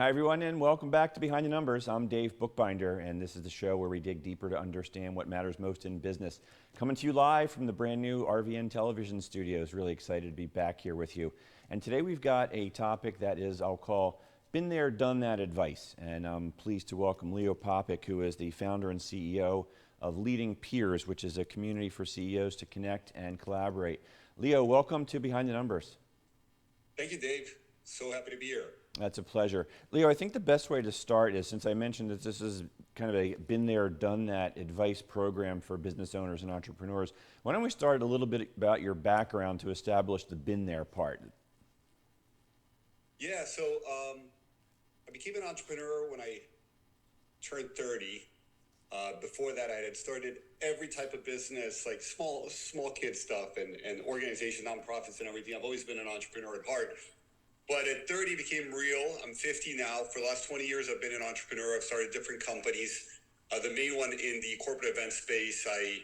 Hi, everyone, and welcome back to Behind the Numbers. I'm Dave Bookbinder, and this is the show where we dig deeper to understand what matters most in business. Coming to you live from the brand new RVN television studios. Really excited to be back here with you. And today we've got a topic that is, I'll call, been there, done that advice. And I'm pleased to welcome Leo Popik, who is the founder and CEO of Leading Peers, which is a community for CEOs to connect and collaborate. Leo, welcome to Behind the Numbers. Thank you, Dave. So happy to be here. That's a pleasure. Leo, I think the best way to start is, since I mentioned that this is kind of a been there, done that advice program for business owners and entrepreneurs, why don't we start a little bit about your background to establish the been there part? Yeah, so I became an entrepreneur when I turned 30. Before that, I had started every type of business, like small kid stuff and organization, nonprofits and everything. I've always been an entrepreneur at heart. But at 30, became real. I'm 50 now. For the last 20 years, I've been an entrepreneur. I've started different companies. The main one in the corporate event space, I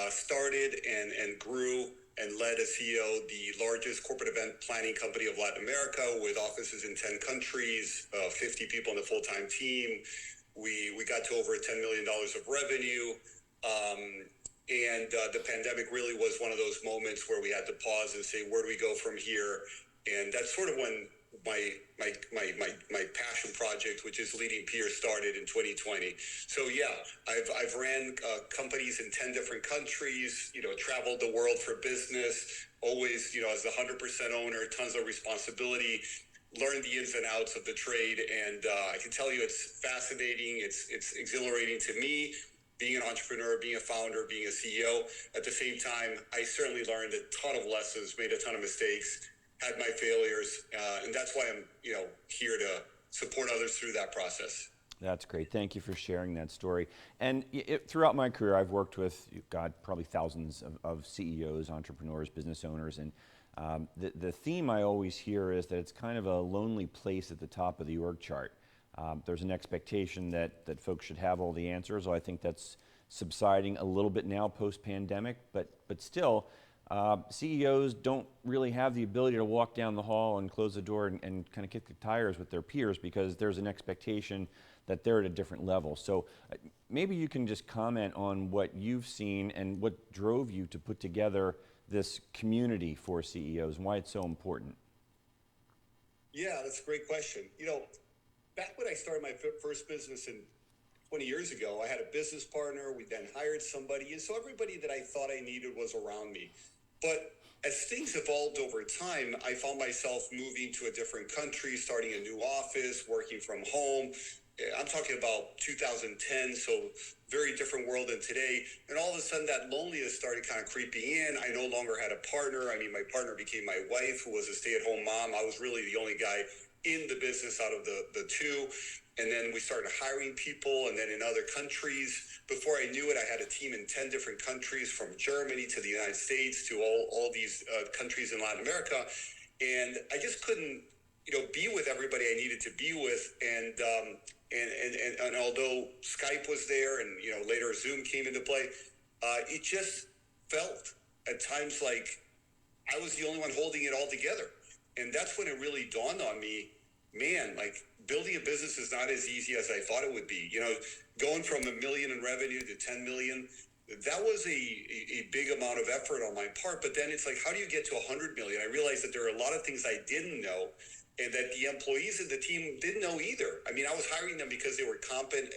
started and grew and led as CEO the largest corporate event planning company of Latin America with offices in 10 countries, 50 people on a full-time team. We got to over $10 million of revenue. And the pandemic really was one of those moments where we had to pause and say, where do we go from here? And that's sort of when my passion project, which is Leading Peers, started in 2020. So yeah, I've ran companies in 10 different countries, traveled the world for business, always, as the 100% owner, tons of responsibility, learned the ins and outs of the trade. And I can tell you it's fascinating. It's exhilarating to me, being an entrepreneur, being a founder, being a CEO. At the same time, I certainly learned a ton of lessons, made a ton of mistakes, had my failures, and that's why I'm, here to support others through that process. That's great. Thank you for sharing that story. And throughout my career, I've worked with, probably thousands of CEOs, entrepreneurs, business owners, and the theme I always hear is that it's kind of a lonely place at the top of the org chart. There's an expectation that folks should have all the answers. I think that's subsiding a little bit now post-pandemic, but still, CEOs don't really have the ability to walk down the hall and close the door and kind of kick the tires with their peers because there's an expectation that they're at a different level. So maybe you can just comment on what you've seen and what drove you to put together this community for CEOs and why it's so important. Yeah, that's a great question. Back when I started my first business 20 years ago, I had a business partner. We then hired somebody. And so everybody that I thought I needed was around me. But as things evolved over time, I found myself moving to a different country, starting a new office, working from home. I'm talking about 2010, so very different world than today. And all of a sudden, that loneliness started kind of creeping in. I no longer had a partner. My partner became my wife, who was a stay-at-home mom. I was really the only guy in the business out of the two. And then we started hiring people, and then in other countries. Before I knew it, I had a team in 10 different countries, from Germany to the United States to all these countries in Latin America. And I just couldn't, be with everybody I needed to be with. And although Skype was there and, later Zoom came into play, it just felt at times like I was the only one holding it all together. And that's when it really dawned on me, man, like building a business is not as easy as I thought it would be. Going from $1 million in revenue to 10 million, that was a big amount of effort on my part. But then it's like, how do you get to 100 million? I realized that there are a lot of things I didn't know and that the employees of the team didn't know either. I was hiring them because they were competent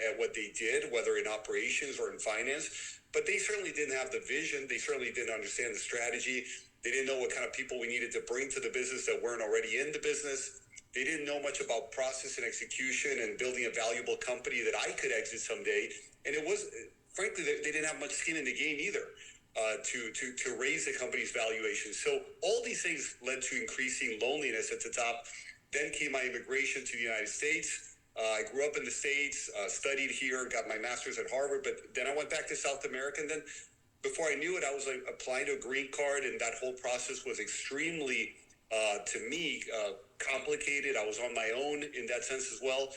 at what they did, whether in operations or in finance, but they certainly didn't have the vision. They certainly didn't understand the strategy. They didn't know what kind of people we needed to bring to the business that weren't already in the business. They didn't know much about process and execution and building a valuable company that I could exit someday. And it was, frankly, they didn't have much skin in the game either to raise the company's valuation. So all these things led to increasing loneliness at the top. Then came my immigration to the United States. I grew up in the States, studied here, got my master's at Harvard, but then I went back to South America. And then before I knew it, I was like applying to a green card, and that whole process was extremely, to me, complicated. I was on my own in that sense as well.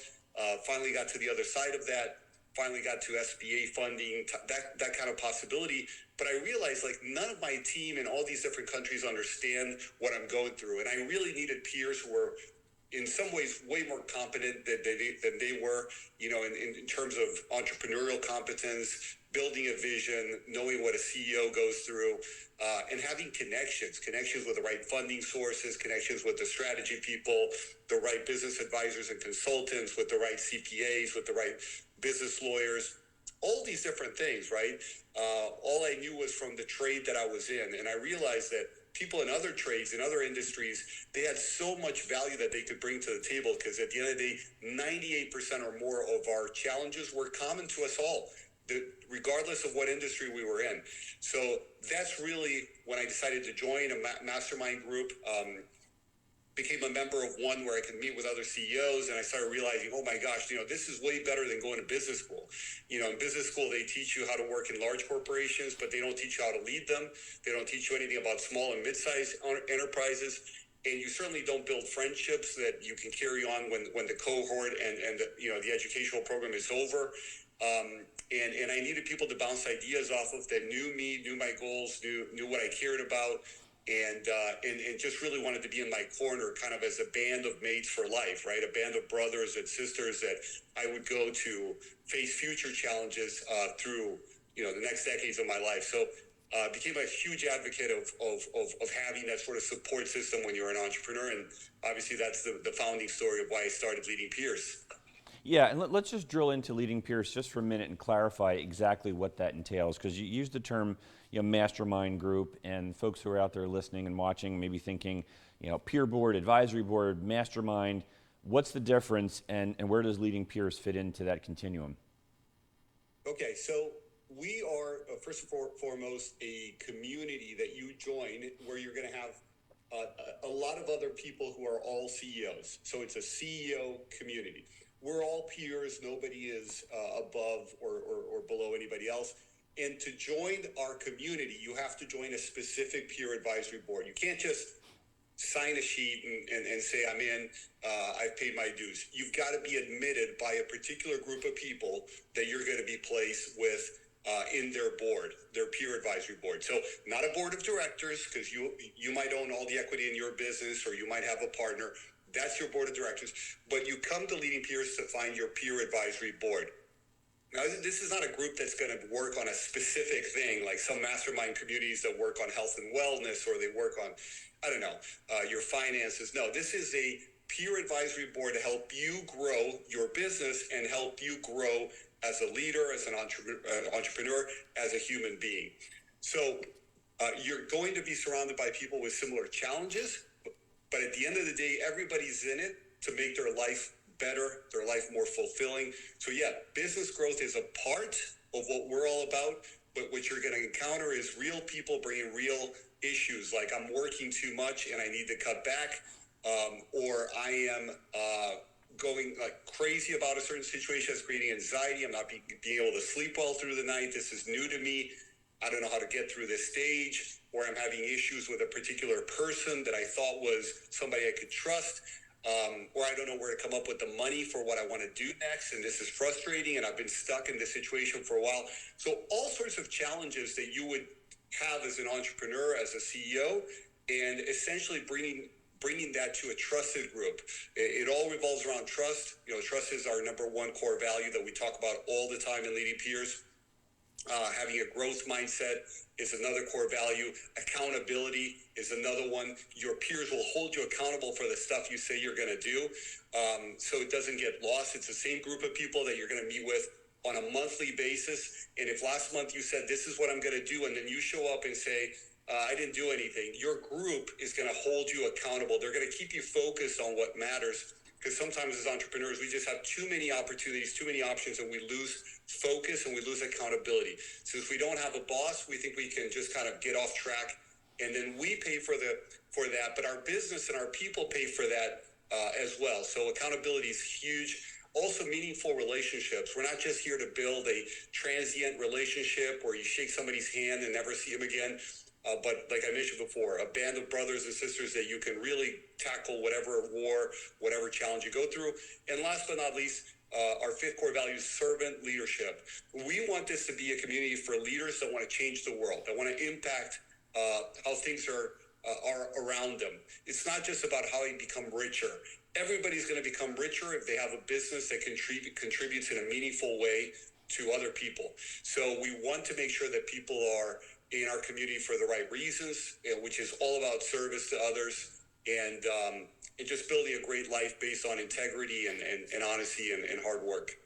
Finally got to the other side of that. Finally got to SBA funding, that kind of possibility. But I realized like none of my team in all these different countries understand what I'm going through. And I really needed peers who were in some ways way more competent than they were, in terms of entrepreneurial competence, building a vision, knowing what a CEO goes through, and having connections with the right funding sources, connections with the strategy people, the right business advisors and consultants, with the right CPAs, with the right business lawyers, all these different things, right? All I knew was from the trade that I was in. And I realized that people in other trades, in other industries, they had so much value that they could bring to the table, because at the end of the day, 98% or more of our challenges were common to us all, regardless of what industry we were in. So that's really when I decided to join a mastermind group. Became a member of one where I could meet with other CEOs, and I started realizing, oh my gosh, this is way better than going to business school. In business school, they teach you how to work in large corporations, but they don't teach you how to lead them. They don't teach you anything about small and mid-sized enterprises. And you certainly don't build friendships that you can carry on when the cohort and the educational program is over. And I needed people to bounce ideas off of that knew me, knew my goals, knew what I cared about, and just really wanted to be in my corner, kind of as a band of mates for life, right? A band of brothers and sisters that I would go to face future challenges through, the next decades of my life. So became a huge advocate of having that sort of support system when you're an entrepreneur. And obviously that's the founding story of why I started Leading Peers. Yeah, and let's just drill into Leading Peers just for a minute and clarify exactly what that entails, because you used the term, mastermind group, and folks who are out there listening and watching maybe thinking, peer board, advisory board, mastermind. What's the difference, and where does Leading Peers fit into that continuum? Okay, so we are, first and foremost, a community that you join where you're going to have a lot of other people who are all CEOs. So it's a CEO community. We're all peers. Nobody is above or below anybody else. And to join our community, you have to join a specific peer advisory board. You can't just sign a sheet and say, I'm in, I've paid my dues. You've got to be admitted by a particular group of people that you're going to be placed with in their board, their peer advisory board. So not a board of directors, because you might own all the equity in your business, or you might have a partner. That's your board of directors. But you come to Leading Peers to find your peer advisory board. Now, this is not a group that's going to work on a specific thing, like some mastermind communities that work on health and wellness, or they work on, your finances. No, this is a peer advisory board to help you grow your business and help you grow as a leader, as an entrepreneur, as a human being. So you're going to be surrounded by people with similar challenges, but at the end of the day, everybody's in it to make their life better, their life more fulfilling. So yeah, business growth is a part of what we're all about, but what you're going to encounter is real people bringing real issues, like I'm working too much and I need to cut back, or I am going like crazy about a certain situation that's creating anxiety. I'm not being able to sleep well through the night. This is new to me. I don't know how to get through this stage, or I'm having issues with a particular person that I thought was somebody I could trust. Or I don't know where to come up with the money for what I want to do next, and this is frustrating, and I've been stuck in this situation for a while. So all sorts of challenges that you would have as an entrepreneur, as a CEO, and essentially bringing that to a trusted group. It all revolves around trust. Trust is our number one core value that we talk about all the time in Leading Peers. Having a growth mindset is another core value. Accountability is another one. Your peers will hold you accountable for the stuff you say you're going to do, so it doesn't get lost. It's the same group of people that you're going to meet with on a monthly basis. And if last month you said, this is what I'm going to do, and then you show up and say, I didn't do anything, your group is going to hold you accountable. They're going to keep you focused on what matters. Because sometimes as entrepreneurs, we just have too many opportunities, too many options, and we lose focus and we lose accountability. So if we don't have a boss, we think we can just kind of get off track, and then we pay for that. But our business and our people pay for that as well. So accountability is huge. Also, meaningful relationships. We're not just here to build a transient relationship where you shake somebody's hand and never see them again. But like I mentioned before, a band of brothers and sisters that you can really tackle whatever war, whatever challenge you go through. And last but not least, our fifth core value is servant leadership. We want this to be a community for leaders that want to change the world, that want to impact how things are around them. It's not just about how you become richer. everybody's going to become richer if they have a business that contributes in a meaningful way to other people. So we want to make sure that people are in our community for the right reasons, which is all about service to others and just building a great life based on integrity and honesty and hard work.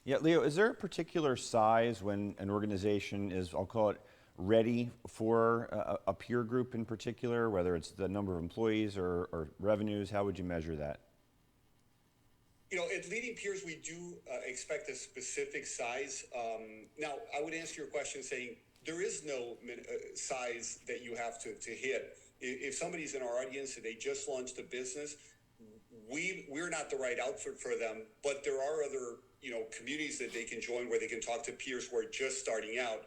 Yeah, Leo, is there a particular size when an organization is, I'll call it, ready for a peer group in particular, whether it's the number of employees or revenues? How would you measure that? At Leading Peers, we do expect a specific size. Now, I would answer your question saying there is no size that you have to hit. If somebody's in our audience and they just launched a business, we're not the right outfit for them, but there are other communities that they can join where they can talk to peers who are just starting out.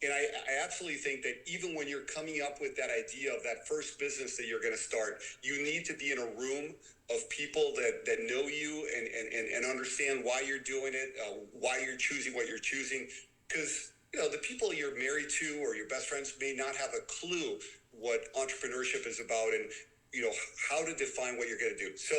And I absolutely think that even when you're coming up with that idea of that first business that you're going to start, you need to be in a room of people that know you and understand why you're doing it, why you're choosing what you're choosing. Because, the people you're married to or your best friends may not have a clue what entrepreneurship is about and, how to define what you're going to do. So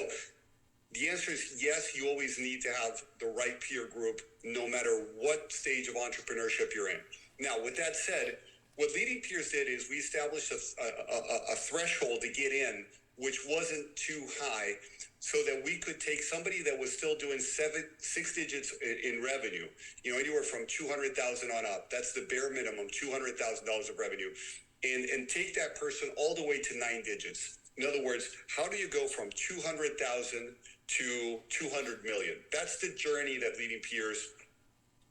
the answer is yes, you always need to have the right peer group, no matter what stage of entrepreneurship you're in. Now, with that said, what Leading Peers did is we established a threshold to get in, which wasn't too high, so that we could take somebody that was still doing six digits in revenue, anywhere from 200,000 on up. That's the bare minimum, $200,000 of revenue, and take that person all the way to 9 digits. In other words, how do you go from 200,000 to 200 million? That's the journey that Leading Peers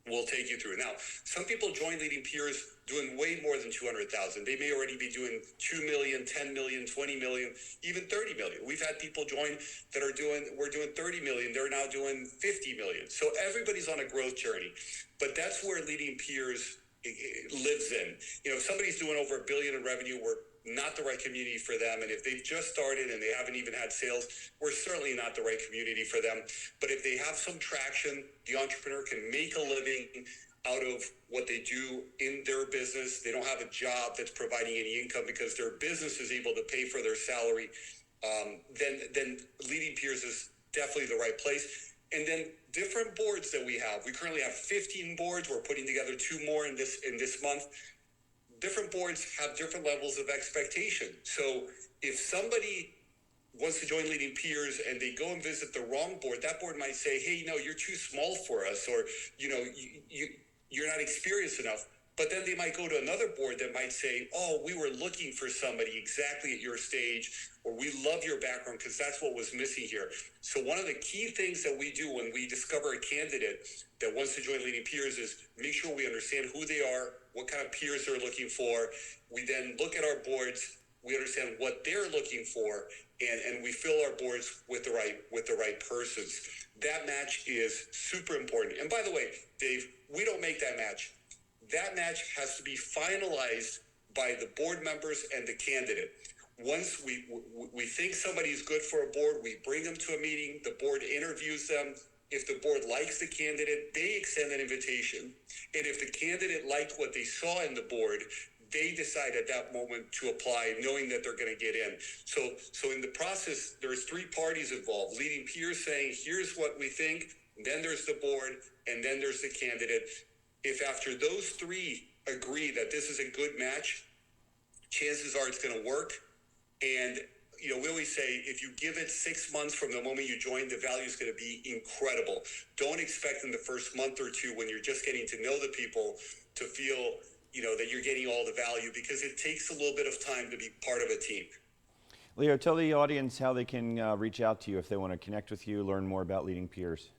will take you through. Now, some people join Leading Peers doing way more than 200,000. They may already be doing 2 million, 10 million, 20 million, even 30 million. We've had people join that we're doing 30 million. They're now doing 50 million. So everybody's on a growth journey, but that's where Leading Peers lives in. If somebody's doing over $1 billion in revenue, we're not the right community for them. And if they've just started and they haven't even had sales, we're certainly not the right community for them. But if they have some traction, the entrepreneur can make a living out of what they do in their business. They don't have a job that's providing any income because their business is able to pay for their salary. Then Leading Peers is definitely the right place. And then different boards that we have. We currently have 15 boards. We're putting together 2 more in this month. Different boards have different levels of expectation. So if somebody wants to join Leading Peers and they go and visit the wrong board, that board might say, hey, you're too small for us, or, you're not experienced enough. But then they might go to another board that might say, oh, we were looking for somebody exactly at your stage, or we love your background because that's what was missing here. So one of the key things that we do when we discover a candidate that wants to join Leading Peers is make sure we understand who they are, what kind of peers they're looking for. We then look at our boards, we understand what they're looking for, and we fill our boards with the right persons. That match is super important. And by the way, Dave, we don't make that match. That match has to be finalized by the board members and the candidate. Once we think somebody's good for a board, we bring them to a meeting, the board interviews them. If the board likes the candidate, they extend an invitation. And if the candidate liked what they saw in the board, they decide at that moment to apply, knowing that they're going to get in. So in the process, there's 3 parties involved. Leading Peers saying, here's what we think. Then there's the board, and then there's the candidate. If after those 3 agree that this is a good match, chances are it's going to work. And, we always say, if you give it 6 months from the moment you join, the value is going to be incredible. Don't expect in the first month or 2 when you're just getting to know the people to feel, that you're getting all the value, because it takes a little bit of time to be part of a team. Leo, tell the audience how they can reach out to you if they want to connect with you, learn more about Leading Peers.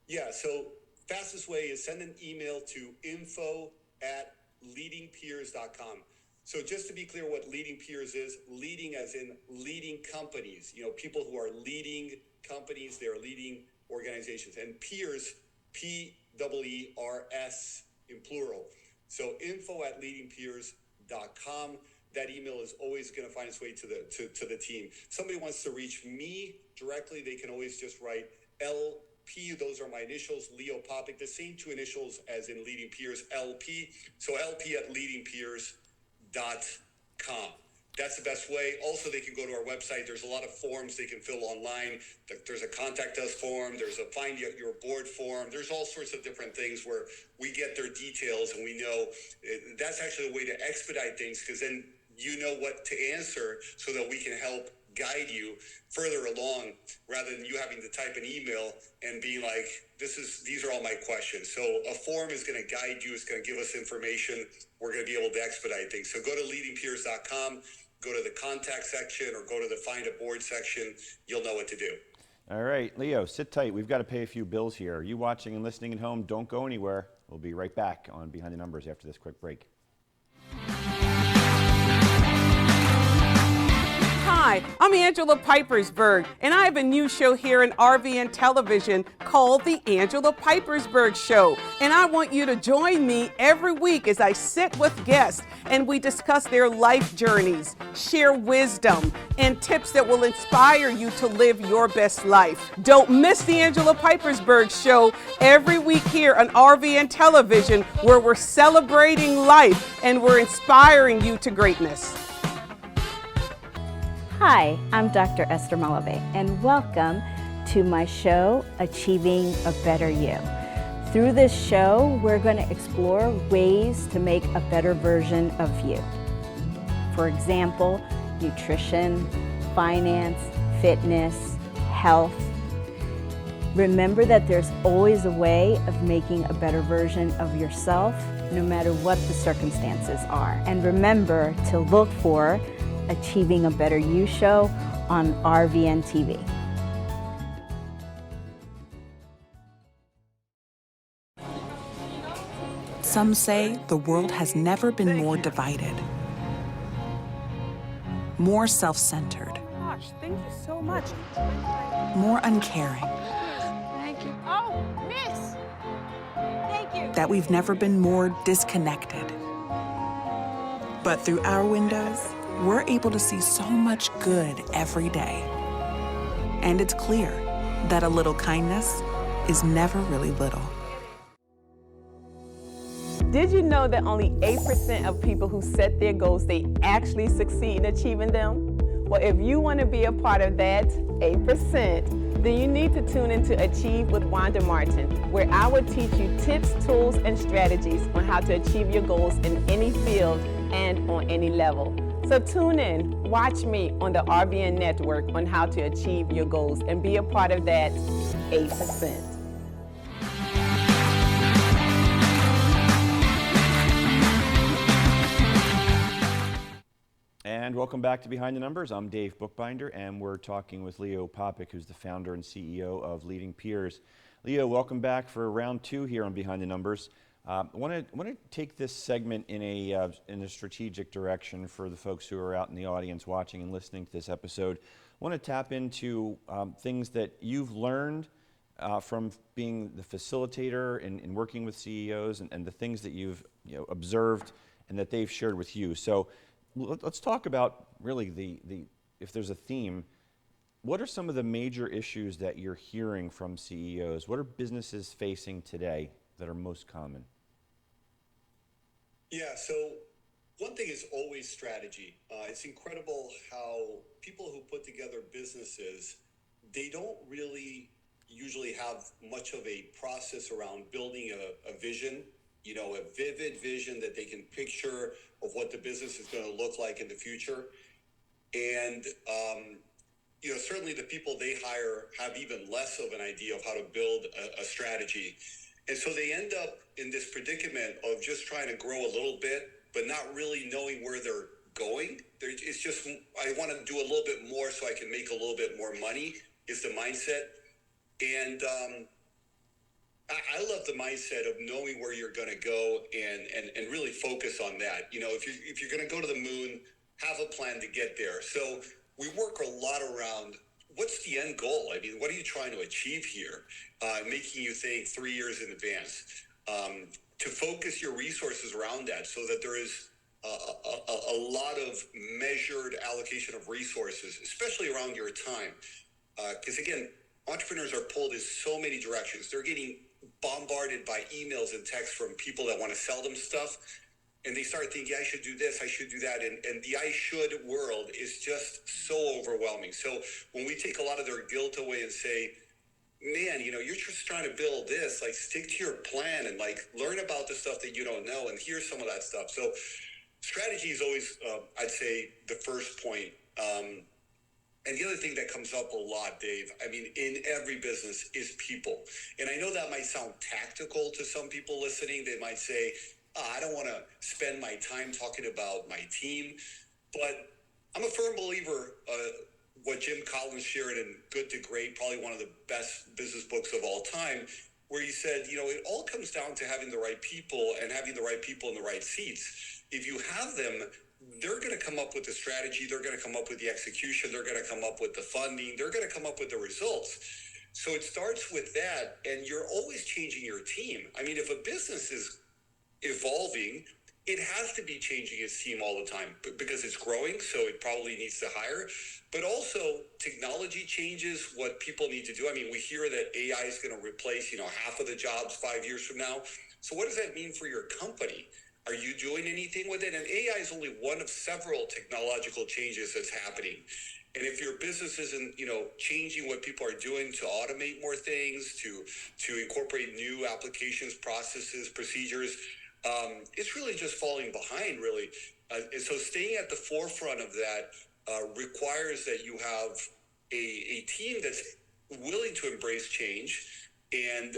Yeah, so fastest way is send an email to info@leadingpeers.com. So just to be clear what Leading Peers is, leading as in leading companies, people who are leading companies, they're leading organizations, and peers, P-E-E-R-S in plural. So info@leadingpeers.com. That email is always going to find its way to the team. If somebody wants to reach me directly, they can always just write LP. Those are my initials, Leo Popik, the same 2 initials as in Leading Peers, LP. So LP@leadingpeers.com. That's the best way. Also, they can go to our website. There's a lot of forms they can fill online. There's a contact us form. There's a find your board form. There's all sorts of different things where we get their details, and we know that's actually a way to expedite things, because then you know what to answer so that we can help guide you further along, rather than you having to type an email and be like, these are all my questions. So a form is going to guide you. It's going to give us information. We're going to be able to expedite things. So go to leadingpeers.com, go to the contact section, or go to the find a board section. You'll know what to do. All right, Leo, sit tight. We've got to pay a few bills here. You watching and listening at home, don't go anywhere. We'll be right back on Behind the Numbers after this quick break. Hi, I'm Angela Pipersberg, and I have a new show here in RVN Television called The Angela Pipersberg Show. And I want you to join me every week as I sit with guests and we discuss their life journeys, share wisdom, and tips that will inspire you to live your best life. Don't miss The Angela Pipersberg Show every week here on RVN Television, where we're celebrating life and we're inspiring you to greatness. Hi, I'm Dr. Esther Malave, and welcome to my show, Achieving a Better You. Through this show, we're going to explore ways to make a better version of you. For example, nutrition, finance, fitness, health. Remember that there's always a way of making a better version of yourself, no matter what the circumstances are. And remember to look for Achieving a Better You show on RVN TV. Some say the world has never been more divided, more self-centered, Gosh, thank you so much. more uncaring, Thank you. Oh, miss. Thank you. that we've never been more disconnected. But through our windows, we're able to see so much good every day. And it's clear that a little kindness is never really little. Did you know that only 8% of people who set their goals, they actually succeed in achieving them? Well, if you want to be a part of that 8%, then you need to tune into Achieve with Wanda Martin, where I will teach you tips, tools, and strategies on how to achieve your goals in any field and on any level. So tune in, watch me on the RVN network on how to achieve your goals and be a part of that 8%. And welcome back to Behind the Numbers. I'm Dave Bookbinder, and we're talking with Leo Popik, who's the founder and CEO of Leading Peers. Leo, welcome back for round 2 here on Behind the Numbers. I want to take this segment in a strategic direction for the folks who are out in the audience watching and listening to this episode. I want to tap into things that you've learned from being the facilitator and working with CEOs, and the things that you've observed and that they've shared with you. So let's talk about really if there's a theme, what are some of the major issues that you're hearing from CEOs? What are businesses facing today that are most common? Yeah, so one thing is always strategy. It's incredible how people who put together businesses, they don't really usually have much of a process around building a vision, a vivid vision that they can picture of what the business is going to look like in the future. And, certainly the people they hire have even less of an idea of how to build a strategy. And so they end up in this predicament of just trying to grow a little bit, but not really knowing where they're going. It's just, I want to do a little bit more so I can make a little bit more money is the mindset. And I love the mindset of knowing where you're going to go and really focus on that. If you're going to go to the moon, have a plan to get there. So we work a lot around what's the end goal? I mean, what are you trying to achieve here? Making you think 3 years in advance. To focus your resources around that so that there is a lot of measured allocation of resources, especially around your time. Because again, entrepreneurs are pulled in so many directions. They're getting bombarded by emails and texts from people that want to sell them stuff. and they start thinking, I should do this, I should do that. And the I should world is just so overwhelming. So when we take a lot of their guilt away and say, man, you're just trying to build this, like stick to your plan and like learn about the stuff that you don't know. And here's some of that stuff. So strategy is always, I'd say, the first point. And the other thing that comes up a lot, Dave, I mean, in every business is people. And I know that might sound tactical to some people listening. They might say, I don't want to spend my time talking about my team. But I'm a firm believer, what Jim Collins shared in Good to Great, probably one of the best business books of all time, where he said, it all comes down to having the right people and having the right people in the right seats. If you have them, they're going to come up with the strategy. They're going to come up with the execution. They're going to come up with the funding. They're going to come up with the results. So it starts with that, and you're always changing your team. I mean, if a business is evolving, it has to be changing its team all the time because it's growing, so it probably needs to hire. But also, technology changes what people need to do. I mean, we hear that AI is going to replace, half of the jobs 5 years from now. So what does that mean for your company? Are you doing anything with it? And AI is only one of several technological changes that's happening. And if your business isn't, changing what people are doing to automate more things, to incorporate new applications, processes, procedures, it's really just falling behind, really. And so staying at the forefront of that requires that you have a team that's willing to embrace change and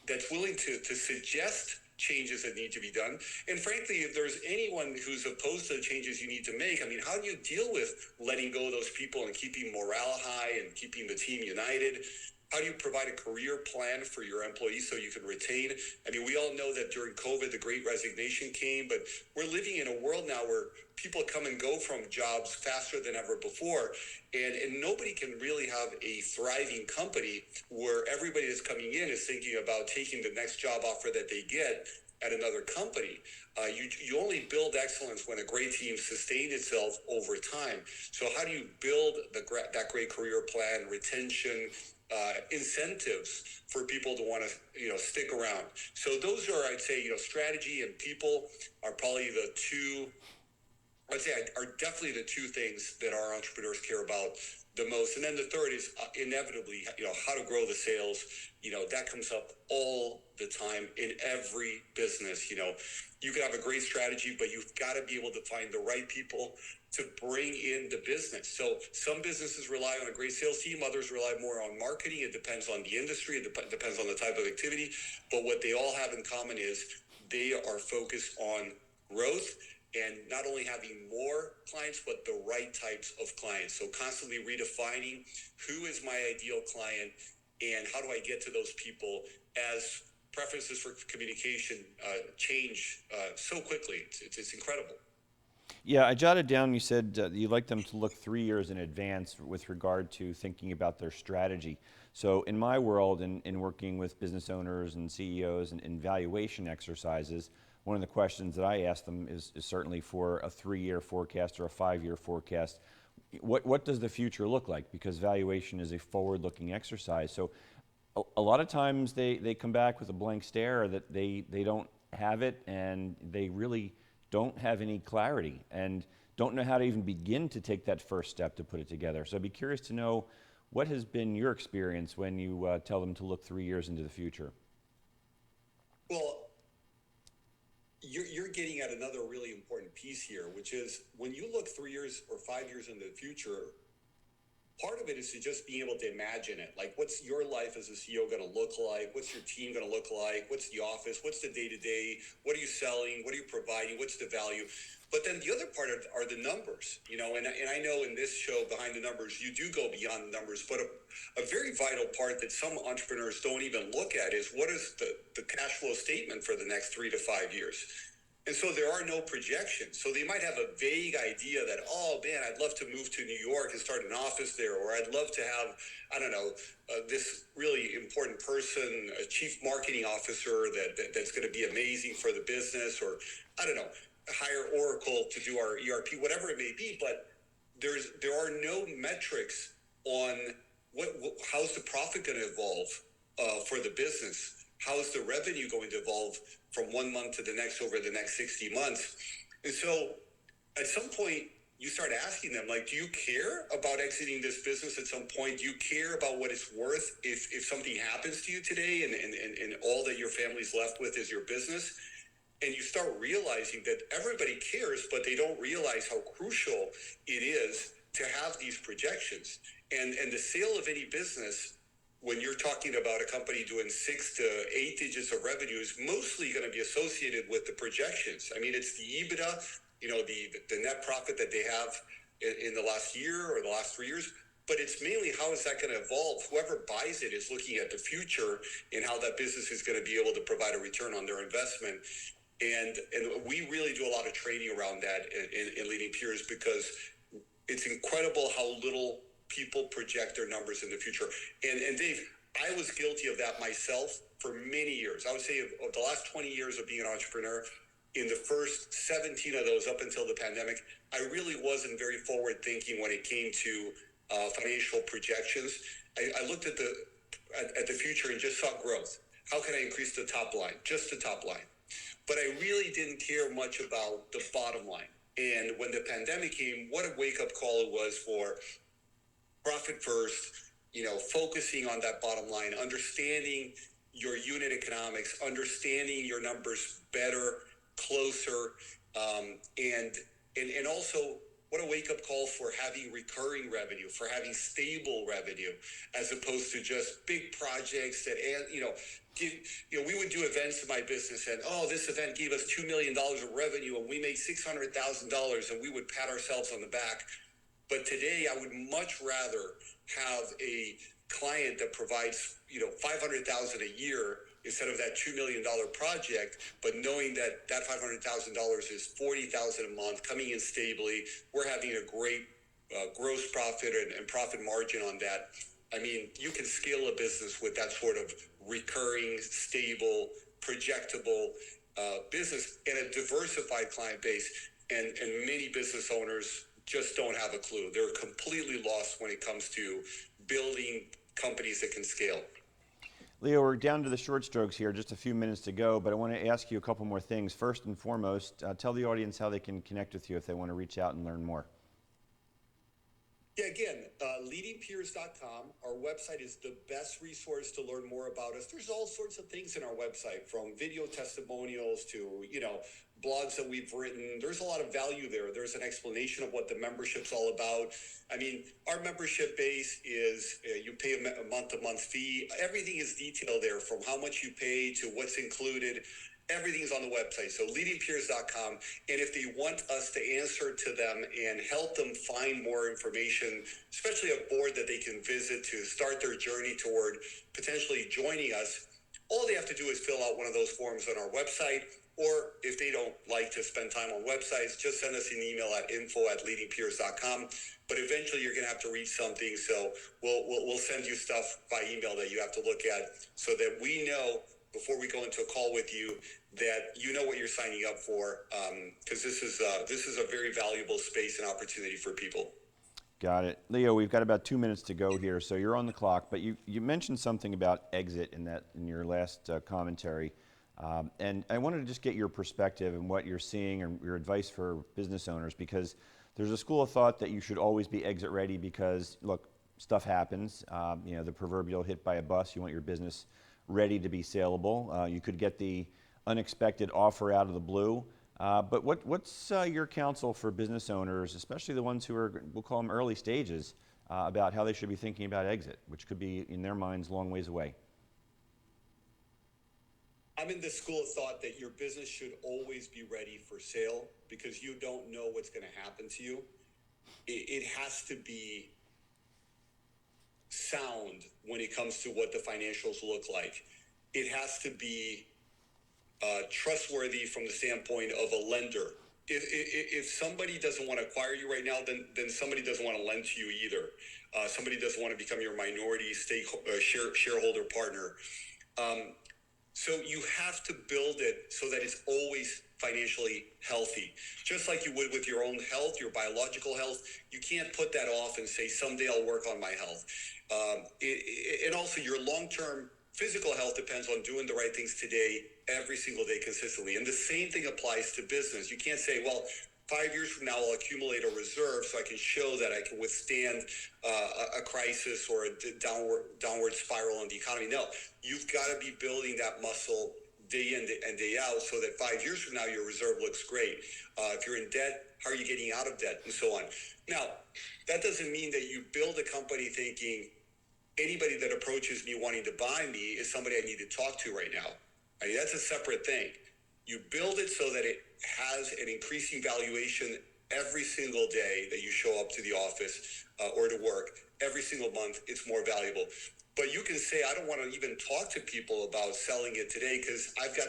that's willing to suggest changes that need to be done. And frankly, if there's anyone who's opposed to the changes you need to make, I mean, how do you deal with letting go of those people and keeping morale high and keeping the team united? How do you provide a career plan for your employees so you can retain? I mean, we all know that during COVID, the Great Resignation came, but we're living in a world now where people come and go from jobs faster than ever before. And nobody can really have a thriving company where everybody that's coming in is thinking about taking the next job offer that they get at another company. You only build excellence when a great team sustains itself over time. So how do you build that great career plan, retention, incentives for people to want to, stick around? So those are, I'd say, strategy and people are probably the two, I'd say, are definitely the two things that our entrepreneurs care about the most. And then the third is inevitably, how to grow the sales. That comes up all the time in every business. You can have a great strategy, but you've got to be able to find the right people to bring in the business. So some businesses rely on a great sales team. Others rely more on marketing. It depends on the industry. It depends on the type of activity. But what they all have in common is they are focused on growth and not only having more clients, but the right types of clients. So constantly redefining who is my ideal client and how do I get to those people as preferences for communication change so quickly. It's incredible. Yeah, I jotted down, you said you like them to look 3 years in advance with regard to thinking about their strategy. So in my world, in working with business owners and CEOs and in valuation exercises, one of the questions that I ask them is certainly for a 3-year forecast or a 5-year forecast. What does the future look like? Because valuation is a forward-looking exercise. So a lot of times they come back with a blank stare that they don't have it and they really don't have any clarity and don't know how to even begin to take that first step to put it together. So I'd be curious to know, what has been your experience when you tell them to look 3 years into the future? Well, you're getting at another really important piece here, which is when you look 3 years or 5 years into the future, part of it is to just being able to imagine it. Like, what's your life as a CEO going to look like? What's your team going to look like? What's the office? What's the day-to-day? What are you selling? What are you providing? What's the value? But then the other part are the numbers, and I know in this show, Behind the Numbers, you do go beyond the numbers, but a very vital part that some entrepreneurs don't even look at is what is the cash flow statement for the next 3 to 5 years. And so there are no projections. So they might have a vague idea that, oh man, I'd love to move to New York and start an office there, or I'd love to have, this really important person, a chief marketing officer that's going to be amazing for the business, or hire Oracle to do our ERP, whatever it may be. But there are no metrics on how's the profit going to evolve for the business. How is the revenue going to evolve from one month to the next over the next 60 months? And so at some point, you start asking them, like, do you care about exiting this business at some point? Do you care about what it's worth if something happens to you today and all that your family's left with is your business? And you start realizing that everybody cares, but they don't realize how crucial it is to have these projections. And the sale of any business, when you're talking about a company doing 6 to 8 digits of revenue, is mostly going to be associated with the projections. I mean, it's the EBITDA, the net profit that they have in the last year or the last 3 years. But it's mainly how is that going to evolve? Whoever buys it is looking at the future and how that business is going to be able to provide a return on their investment. And we really do a lot of training around that in leading peers, because it's incredible how little people project their numbers in the future. And Dave, I was guilty of that myself for many years. I would say of the last 20 years of being an entrepreneur, in the first 17 of those up until the pandemic, I really wasn't very forward thinking when it came to financial projections. I looked at the future and just saw growth. How can I increase the top line? Just the top line. But I really didn't care much about the bottom line. And when the pandemic came, what a wake-up call it was for profit first, focusing on that bottom line, understanding your unit economics, understanding your numbers better, closer, and also what a wake-up call for having recurring revenue, for having stable revenue, as opposed to just big projects that, we would do events in my business and, this event gave us $2 million of revenue and we made $600,000 and we would pat ourselves on the back. But today I would much rather have a client that provides, $500,000 a year instead of that $2 million project, but knowing that $500,000 is $40,000 a month coming in stably. We're having a great gross profit and profit margin on that. I mean, you can scale a business with that sort of recurring, stable, projectable business and a diversified client base. And many business owners just don't have a clue. They're completely lost when it comes to building companies that can scale. Leo, we're down to the short strokes here, just a few minutes to go, but I want to ask you a couple more things. First and foremost, tell the audience how they can connect with you if they want to reach out and learn more. Yeah, again, leadingpeers.com. Our website is the best resource to learn more about us. There's all sorts of things in our website, from video testimonials to, blogs that we've written. There's a lot of value there. There's an explanation of what the membership's all about. I mean, our membership base is you pay a month-to-month fee. Everything is detailed there, from how much you pay to what's included. Everything is on the website, so leadingpeers.com. And if they want us to answer to them and help them find more information, especially a board that they can visit to start their journey toward potentially joining us, all they have to do is fill out one of those forms on our website. Or if they don't like to spend time on websites, just send us an email at info@leadingpeers.com. But eventually you're going to have to read something, so we'll send you stuff by email that you have to look at, so that we know before we go into a call with you that you know what you're signing up for, because this is a very valuable space and opportunity for people. Got it. Leo, we've got about 2 minutes to go here, so you're on the clock, but you mentioned something about exit in your last commentary. And I wanted to just get your perspective and what you're seeing and your advice for business owners, because there's a school of thought that you should always be exit ready because, look, stuff happens. The proverbial hit by a bus. You want your business ready to be saleable. You could get the unexpected offer out of the blue. But what's your counsel for business owners, especially the ones who are, we'll call them early stages, about how they should be thinking about exit, which could be, in their minds, long ways away? I'm in the school of thought that your business should always be ready for sale, because you don't know what's going to happen to you. It has to be sound when it comes to what the financials look like. It has to be trustworthy from the standpoint of a lender. If somebody doesn't want to acquire you right now, then somebody doesn't want to lend to you either. Somebody doesn't want to become your minority shareholder partner. So you have to build it so that it's always financially healthy. Just like you would with your own health, your biological health, you can't put that off and say, someday I'll work on my health. And also your long-term Physical health depends on doing the right things today, every single day consistently. And the same thing applies to business. You can't say, well, 5 years from now, I'll accumulate a reserve so I can show that I can withstand a crisis or a downward spiral in the economy. No, you've got to be building that muscle day in and day out so that 5 years from now, your reserve looks great. If you're in debt, how are you getting out of debt, and so on. Now, that doesn't mean that you build a company thinking anybody that approaches me wanting to buy me is somebody I need to talk to right now. I mean, that's a separate thing. You build it so that it has an increasing valuation every single day that you show up to the office or to work. Every single month, it's more valuable. But you can say, I don't want to even talk to people about selling it today because I've got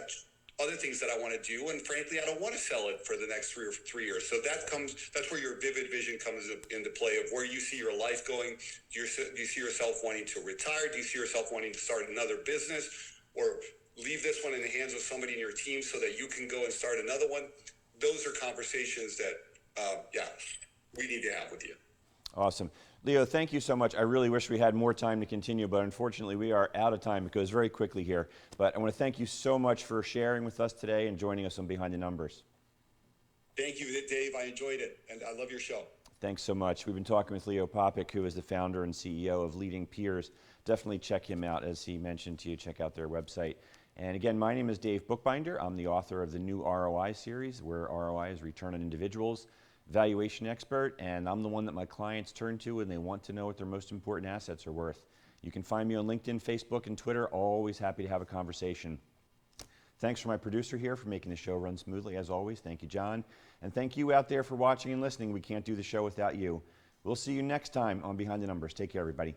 other things that I want to do. And frankly, I don't want to sell it for the next 3 years. So that's where your vivid vision comes into play of where you see your life going. Do you see yourself wanting to retire? Do you see yourself wanting to start another business or leave this one in the hands of somebody in your team so that you can go and start another one? Those are conversations that, we need to have with you. Awesome. Leo, thank you so much. I really wish we had more time to continue, but unfortunately we are out of time. It goes very quickly here. But I want to thank you so much for sharing with us today and joining us on Behind the Numbers. Thank you, Dave. I enjoyed it, and I love your show. Thanks so much. We've been talking with Leo Popik, who is the founder and CEO of Leading Peers. Definitely check him out, as he mentioned to you. Check out their website. And again, my name is Dave Bookbinder. I'm the author of the new ROI series, where ROI is Return on Individuals, valuation expert, and I'm the one that my clients turn to when they want to know what their most important assets are worth. You can find me on LinkedIn, Facebook, and Twitter. Always happy to have a conversation. Thanks for my producer here for making the show run smoothly, as always. Thank you, John. And thank you out there for watching and listening. We can't do the show without you. We'll see you next time on Behind the Numbers. Take care, everybody.